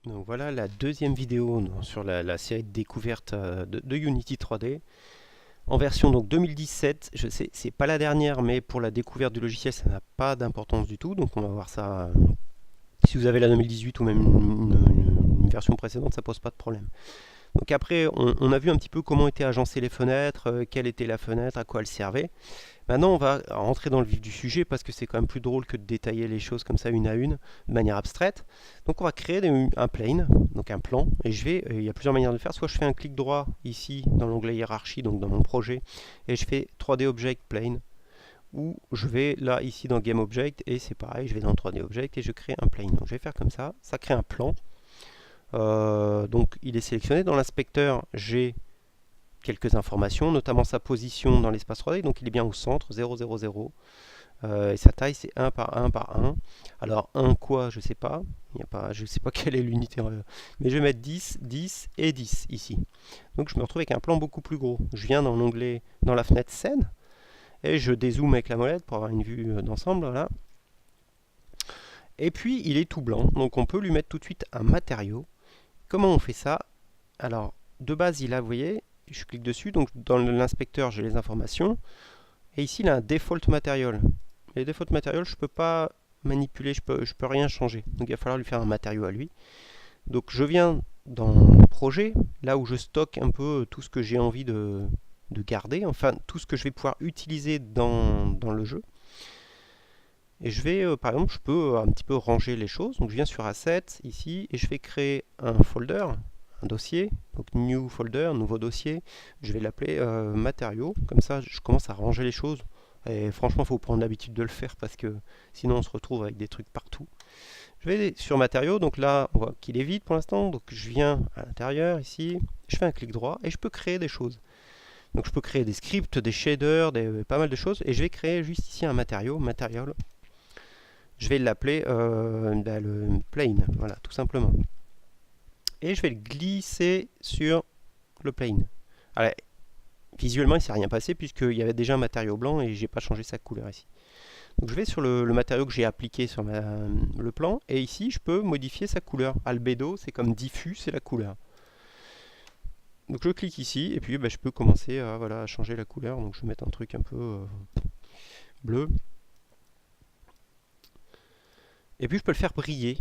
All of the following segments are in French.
Donc voilà la deuxième vidéo sur la série de découvertes de Unity 3D en version donc 2017. Je sais, c'est pas la dernière, mais pour la découverte du logiciel, ça n'a pas d'importance du tout. Donc on va voir ça. Si vous avez la 2018 ou même une version précédente, ça pose pas de problème. Donc après, on a vu un petit peu comment étaient agencées les fenêtres, quelle était la fenêtre, à quoi elle servait. Maintenant, on va rentrer dans le vif du sujet parce que c'est quand même plus drôle que de détailler les choses comme ça une à une, de manière abstraite. Donc on va créer un plane, donc un plan, et il y a plusieurs manières de faire. Soit je fais un clic droit ici dans l'onglet hiérarchie, donc dans mon projet, et je fais 3D Object Plane, ou je vais là ici dans Game Object, et c'est pareil, je vais dans 3D Object et je crée un plane. Donc je vais faire comme ça crée un plan. Donc il est sélectionné. Dans l'inspecteur, j'ai quelques informations, notamment sa position dans l'espace 3D, donc il est bien au centre, 0, 0, 0. Et sa taille c'est 1 par 1 par 1. Alors 1 quoi, je sais pas, je ne sais pas quelle est l'unité, mais je vais mettre 10, 10 et 10 ici. Donc je me retrouve avec un plan beaucoup plus gros. Je viens dans l'onglet, dans la fenêtre scène, et je dézoome avec la molette pour avoir une vue d'ensemble, voilà. Et puis il est tout blanc, donc on peut lui mettre tout de suite un matériau. Comment on fait ça? Alors de base il a, vous voyez, je clique dessus, donc dans l'inspecteur j'ai les informations, et ici il a un default material. Les default material, je ne peux pas manipuler, je peux rien changer, donc il va falloir lui faire un matériau à lui. Donc je viens dans projet, là où je stocke un peu tout ce que j'ai envie de garder, enfin tout ce que je vais pouvoir utiliser dans le jeu. Et je vais, par exemple, je peux un petit peu ranger les choses, donc je viens sur Assets ici, et je vais créer un folder, un dossier, donc New Folder, nouveau dossier, je vais l'appeler matériaux, comme ça je commence à ranger les choses, et franchement il faut prendre l'habitude de le faire parce que sinon on se retrouve avec des trucs partout. Je vais sur matériaux, donc là on voit qu'il est vide pour l'instant, donc je viens à l'intérieur ici, je fais un clic droit et je peux créer des choses. Donc je peux créer des scripts, des shaders, pas mal de choses, et je vais créer juste ici un matériau, matériel. Je vais l'appeler le plane, voilà, tout simplement. Et je vais le glisser sur le plane. Alors, visuellement, il ne s'est rien passé puisqu'il y avait déjà un matériau blanc et j'ai pas changé sa couleur ici. Donc je vais sur le matériau que j'ai appliqué sur le plan, et ici je peux modifier sa couleur. Albédo, c'est comme diffus, c'est la couleur. Donc je clique ici et puis je peux commencer à changer la couleur. Donc je vais mettre un truc un peu bleu. Et puis je peux le faire briller.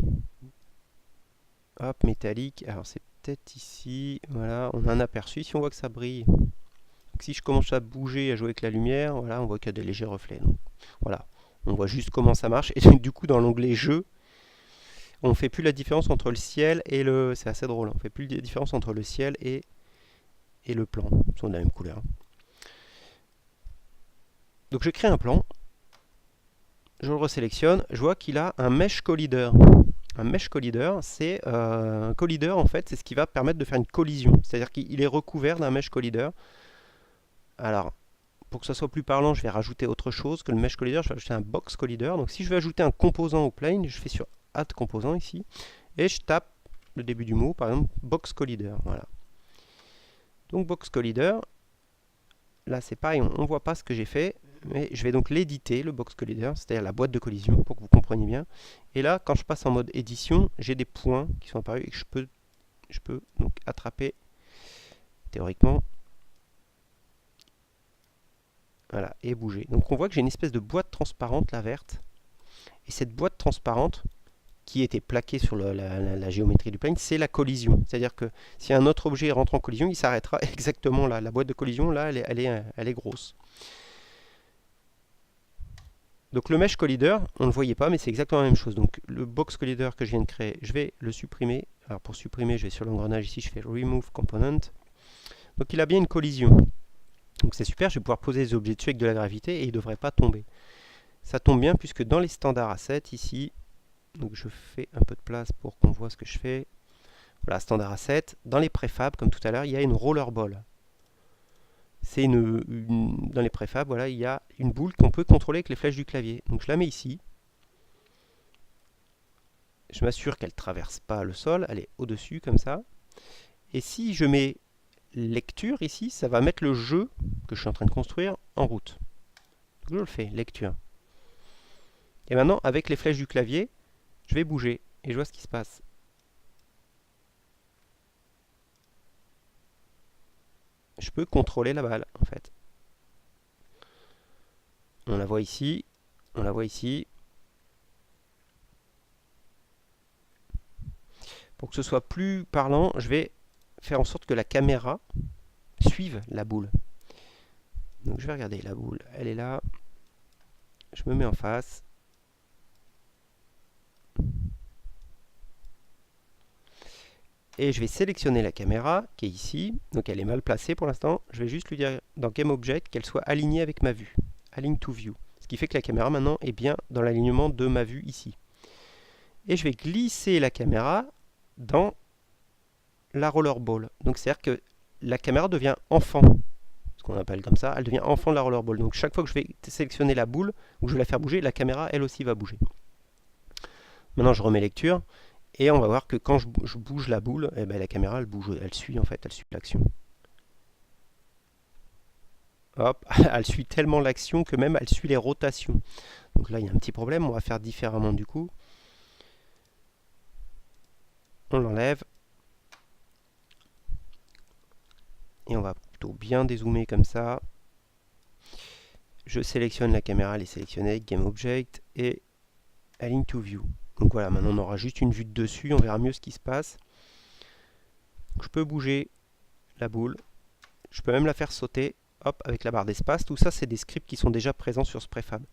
Hop, métallique. Alors c'est peut-être ici. Voilà, on a un aperçu. Ici on voit que ça brille. Donc, si je commence à bouger, à jouer avec la lumière, voilà, on voit qu'il y a des légers reflets. Donc, voilà, on voit juste comment ça marche. Et donc, du coup, dans l'onglet jeu, on ne fait plus la différence entre le ciel et le... C'est assez drôle, on ne fait plus la différence entre le ciel et le plan. Ils sont de la même couleur. Donc je crée un plan. Je le resélectionne. Je vois qu'il a un Mesh Collider. Un Mesh Collider, c'est un collider en fait, c'est ce qui va permettre de faire une collision. C'est-à-dire qu'il est recouvert d'un Mesh Collider. Alors, pour que ça soit plus parlant, je vais rajouter autre chose que le Mesh Collider. Je vais ajouter un Box Collider. Donc si je veux ajouter un composant au plane, je fais sur Add Composant ici. Et je tape le début du mot, par exemple, Box Collider. Voilà. Donc Box Collider, là c'est pareil, on ne voit pas ce que j'ai fait, mais je vais donc l'éditer, le Box Collider, c'est-à-dire la boîte de collision, pour que vous compreniez bien. Et là, quand je passe en mode édition, j'ai des points qui sont apparus et que je peux donc attraper théoriquement. Voilà, et bouger. Donc on voit que j'ai une espèce de boîte transparente, là verte. Et cette boîte transparente, qui était plaquée sur la géométrie du plane, c'est la collision. C'est-à-dire que si un autre objet rentre en collision, il s'arrêtera exactement là. La boîte de collision, là, elle est grosse. Donc le Mesh Collider, on ne le voyait pas, mais c'est exactement la même chose. Donc le Box Collider que je viens de créer, je vais le supprimer. Alors pour supprimer, je vais sur l'engrenage ici, je fais Remove Component. Donc il a bien une collision. Donc c'est super, je vais pouvoir poser des objets dessus avec de la gravité et il ne devrait pas tomber. Ça tombe bien puisque dans les standards assets ici, donc je fais un peu de place pour qu'on voit ce que je fais. Voilà, standard asset. Dans les préfabs, comme tout à l'heure, il y a une rollerball. C'est dans les préfabs, voilà, il y a une boule qu'on peut contrôler avec les flèches du clavier. Donc je la mets ici. Je m'assure qu'elle ne traverse pas le sol, elle est au-dessus comme ça. Et si je mets lecture ici, ça va mettre le jeu que je suis en train de construire en route. Donc je le fais, lecture. Et maintenant, avec les flèches du clavier, je vais bouger et je vois ce qui se passe. je peux contrôler la balle en fait. On la voit ici, on la voit ici. Pour que ce soit plus parlant, je vais faire en sorte que la caméra suive la boule. Donc je vais regarder la boule, elle est là. Je me mets en face. Et je vais sélectionner la caméra qui est ici. Donc elle est mal placée pour l'instant. Je vais juste lui dire dans GameObject qu'elle soit alignée avec ma vue. Align to view. Ce qui fait que la caméra maintenant est bien dans l'alignement de ma vue ici. Et je vais glisser la caméra dans la rollerball. Donc c'est-à-dire que la caméra devient enfant. Ce qu'on appelle comme ça. Elle devient enfant de la rollerball. Donc chaque fois que je vais sélectionner la boule ou je vais la faire bouger, la caméra elle aussi va bouger. Maintenant je remets lecture. Et on va voir que quand je bouge la boule, eh ben, la caméra elle bouge, elle suit en fait, elle suit l'action. Hop, elle suit tellement l'action que même elle suit les rotations. Donc là il y a un petit problème, on va faire différemment du coup. On l'enlève. Et on va plutôt bien dézoomer comme ça. Je sélectionne la caméra, elle est sélectionnée, GameObject et Align to View. Donc voilà, maintenant on aura juste une vue de dessus, on verra mieux ce qui se passe. Je peux bouger la boule, je peux même la faire sauter, hop, avec la barre d'espace. Tout ça, c'est des scripts qui sont déjà présents sur ce préfab.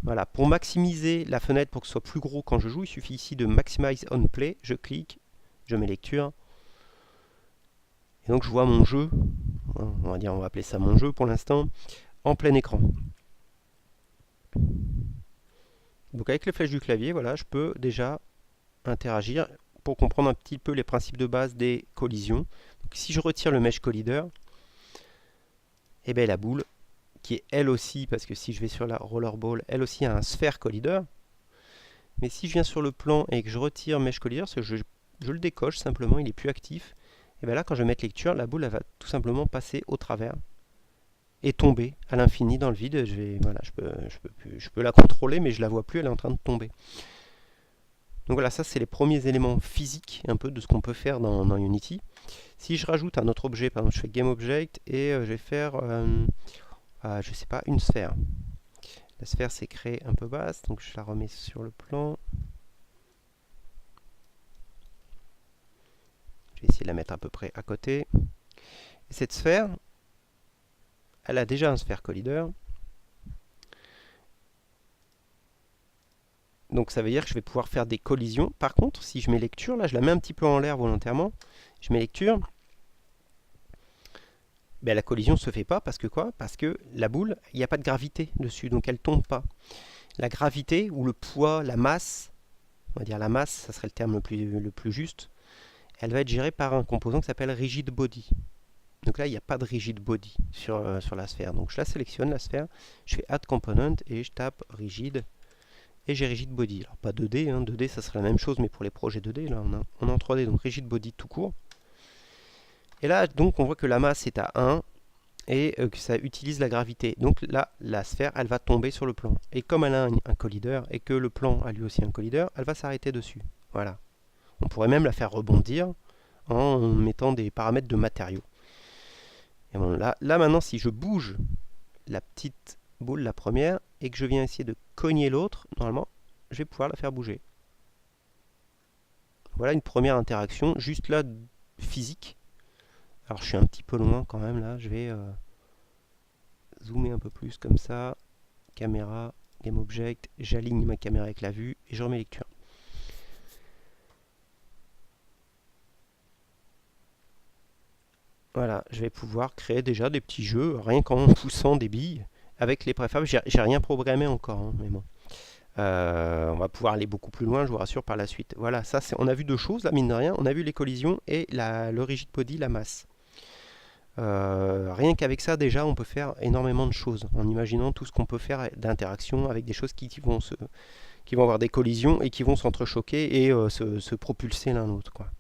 Voilà, pour maximiser la fenêtre pour que ce soit plus gros quand je joue, il suffit ici de Maximize on Play, je clique, je mets lecture. Et donc je vois mon jeu, on va appeler ça mon jeu pour l'instant, en plein écran. Donc avec les flèches du clavier, voilà, je peux déjà interagir pour comprendre un petit peu les principes de base des collisions. Donc, si je retire le Mesh Collider, et bien la boule, qui est elle aussi, parce que si je vais sur la Rollerball, elle aussi a un Sphere Collider. Mais si je viens sur le plan et que je retire Mesh Collider, parce que je le décoche simplement, il n'est plus actif, et bien là quand je vais mettre lecture, la boule elle va tout simplement passer au travers et tomber à l'infini dans le vide. Je peux la contrôler, mais je la vois plus, elle est en train de tomber. Donc voilà, ça c'est les premiers éléments physiques un peu de ce qu'on peut faire dans Unity. Si je rajoute un autre objet, par exemple je fais GameObject et je vais faire, je sais pas, une sphère. La sphère c'est créée un peu basse, donc je la remets sur le plan. Je vais essayer de la mettre à peu près à côté. Et cette sphère, elle a déjà un Sphere Collider. Donc ça veut dire que je vais pouvoir faire des collisions. Par contre, si je mets lecture, là je la mets un petit peu en l'air volontairement. Je mets lecture. Ben, la collision ne se fait pas parce que quoi? Parce que la boule, il n'y a pas de gravité dessus, donc elle ne tombe pas. La gravité ou le poids, la masse, on va dire la masse, ça serait le terme le plus juste, elle va être gérée par un composant qui s'appelle Rigid Body. Donc là, il n'y a pas de Rigid Body sur la sphère. Donc je la sélectionne, la sphère, je fais Add Component et je tape Rigid. Et j'ai Rigid Body. Alors pas 2D, 2D ça serait la même chose, mais pour les projets 2D, là on est en 3D, donc Rigid Body tout court. Et là, donc on voit que la masse est à 1 et que ça utilise la gravité. Donc là, la sphère, elle va tomber sur le plan. Et comme elle a un collider et que le plan a lui aussi un collider, elle va s'arrêter dessus. Voilà. On pourrait même la faire rebondir en mettant des paramètres de matériaux. Et bon, là maintenant, si je bouge la petite boule, la première, et que je viens essayer de cogner l'autre, normalement, je vais pouvoir la faire bouger. Voilà une première interaction, juste là, physique. Alors je suis un petit peu loin quand même, là, je vais zoomer un peu plus comme ça. Caméra, GameObject, j'aligne ma caméra avec la vue, et je remets lecture. Voilà, je vais pouvoir créer déjà des petits jeux, rien qu'en poussant des billes avec les préfabs. J'ai rien programmé encore, mais bon. On va pouvoir aller beaucoup plus loin, je vous rassure, par la suite. Voilà, ça, on a vu deux choses, là, mine de rien. On a vu les collisions et le rigid body, la masse. Rien qu'avec ça, déjà, on peut faire énormément de choses, en imaginant tout ce qu'on peut faire d'interaction avec des choses qui vont avoir des collisions et qui vont s'entrechoquer et se propulser l'un l'autre, quoi.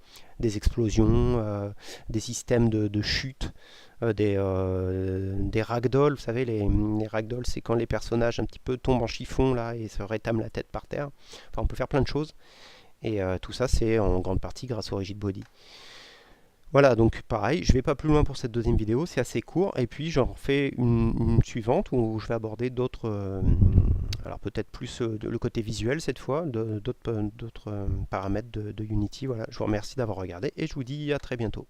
Des explosions, des systèmes de chute, des ragdolls. Vous savez, les ragdolls, c'est quand les personnages un petit peu tombent en chiffon là et se rétament la tête par terre. Enfin, on peut faire plein de choses. Et tout ça, c'est en grande partie grâce au Rigid Body. Voilà, donc pareil, je vais pas plus loin pour cette deuxième vidéo, c'est assez court, et puis j'en refais une suivante où je vais aborder d'autres, alors peut-être plus le côté visuel cette fois, d'autres paramètres de Unity. Voilà, je vous remercie d'avoir regardé et je vous dis à très bientôt.